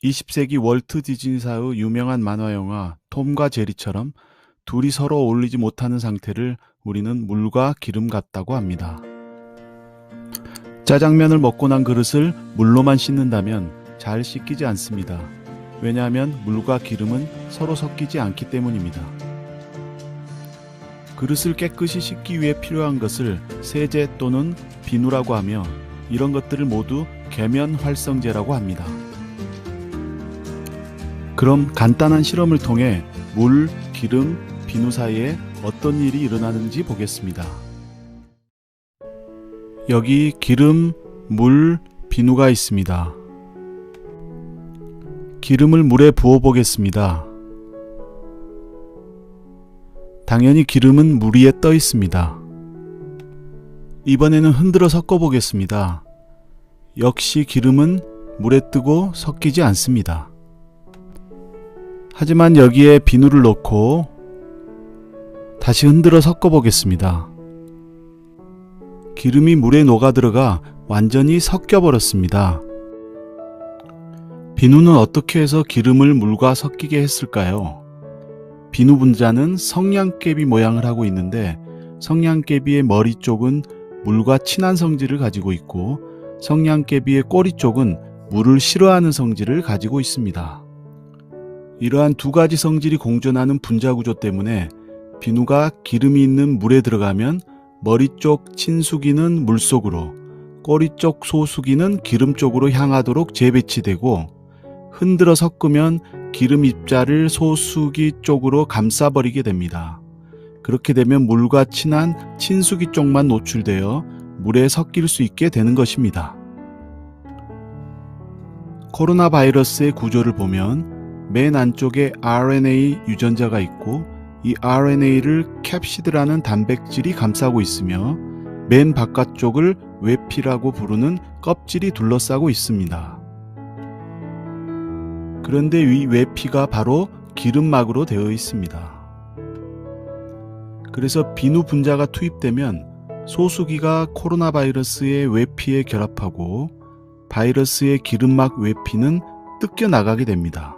20세기 월트 디즈니사의 유명한 만화 영화 톰과 제리처럼 둘이 서로 어울리지 못하는 상태를 우리는 물과 기름 같다고 합니다. 짜장면을 먹고 난 그릇을 물로만 씻는다면 잘 씻기지 않습니다. 왜냐하면 물과 기름은 서로 섞이지 않기 때문입니다. 그릇을 깨끗이 씻기 위해 필요한 것을 세제 또는 비누라고 하며 이런 것들을 모두 계면활성제라고 합니다. 그럼 간단한 실험을 통해 물, 기름, 비누 사이에 어떤 일이 일어나는지 보겠습니다. 여기 기름, 물, 비누가 있습니다. 기름을 물에 부어 보겠습니다. 당연히 기름은 물 위에 떠 있습니다. 이번에는 흔들어 섞어 보겠습니다. 역시 기름은 물에 뜨고 섞이지 않습니다. 하지만 여기에 비누를 넣고 다시 흔들어 섞어 보겠습니다. 기름이 물에 녹아 들어가 완전히 섞여 버렸습니다. 비누는 어떻게 해서 기름을 물과 섞이게 했을까요? 비누 분자는 성냥개비 모양을 하고 있는데 성냥개비의 머리 쪽은 물과 친한 성질을 가지고 있고 성냥개비의 꼬리 쪽은 물을 싫어하는 성질을 가지고 있습니다. 이러한 두 가지 성질이 공존하는 분자 구조 때문에 비누가 기름이 있는 물에 들어가면 머리 쪽 친수기는 물속으로, 꼬리 쪽 소수기는 기름 쪽으로 향하도록 재배치되고 흔들어 섞으면 기름 입자를 소수기 쪽으로 감싸버리게 됩니다. 그렇게 되면 물과 친한 친수기 쪽만 노출되어 물에 섞일 수 있게 되는 것입니다. 코로나 바이러스의 구조를 보면 맨 안쪽에 RNA 유전자가 있고 이 RNA를 캡시드라는 단백질이 감싸고 있으며 맨 바깥쪽을 외피라고 부르는 껍질이 둘러싸고 있습니다. 그런데 이 외피가 바로 기름막으로 되어 있습니다. 그래서 비누 분자가 투입되면 소수기가 코로나 바이러스의 외피에 결합하고 바이러스의 기름막 외피는 뜯겨 나가게 됩니다.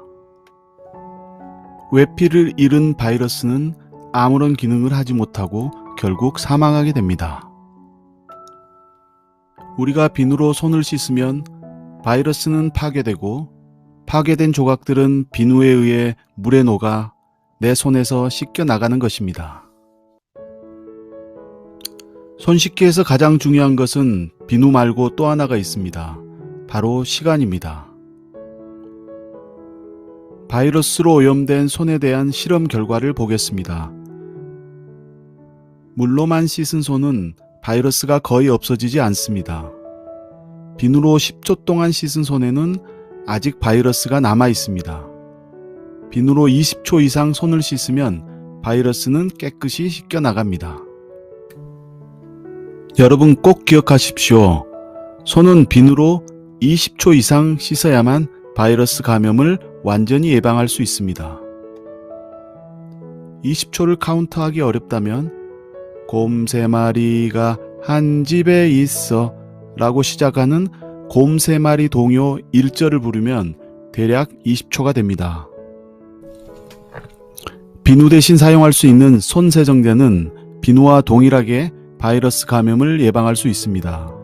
외피를 잃은 바이러스는 아무런 기능을 하지 못하고 결국 사망하게 됩니다. 우리가 비누로 손을 씻으면 바이러스는 파괴되고 파괴된 조각들은 비누에 의해 물에 녹아 내 손에서 씻겨 나가는 것입니다. 손 씻기에서 가장 중요한 것은 비누 말고 또 하나가 있습니다. 바로 시간입니다. 바이러스로 오염된 손에 대한 실험 결과를 보겠습니다. 물로만 씻은 손은 바이러스가 거의 없어지지 않습니다. 비누로 10초 동안 씻은 손에는 아직 바이러스가 남아 있습니다. 비누로 20초 이상 손을 씻으면 바이러스는 깨끗이 씻겨 나갑니다. 여러분 꼭 기억하십시오. 손은 비누로 20초 이상 씻어야만 바이러스 감염을 완전히 예방할 수 있습니다. 20초를 카운트하기 어렵다면 곰 3마리가 한 집에 있어 라고 시작하는 곰 3마리 동요 1절을 부르면 대략 20초가 됩니다. 비누 대신 사용할 수 있는 손세정제는 비누와 동일하게 바이러스 감염을 예방할 수 있습니다.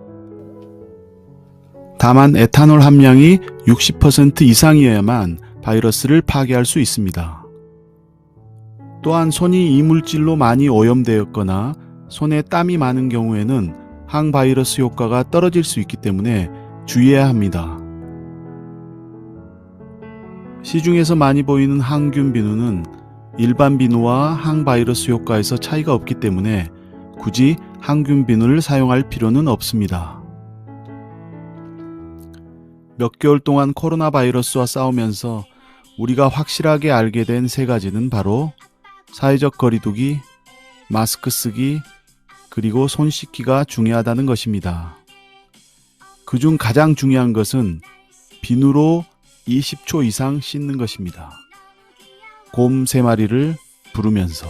다만 에탄올 함량이 60% 이상이어야만 바이러스를 파괴할 수 있습니다. 또한 손이 이물질로 많이 오염되었거나 손에 땀이 많은 경우에는 항바이러스 효과가 떨어질 수 있기 때문에 주의해야 합니다. 시중에서 많이 보이는 항균 비누는 일반 비누와 항바이러스 효과에서 차이가 없기 때문에 굳이 항균 비누를 사용할 필요는 없습니다. 몇 개월 동안 코로나 바이러스와 싸우면서 우리가 확실하게 알게 된 세 가지는 바로 사회적 거리두기, 마스크 쓰기, 그리고 손 씻기가 중요하다는 것입니다. 그중 가장 중요한 것은 비누로 20초 이상 씻는 것입니다. 곰 3마리를 부르면서.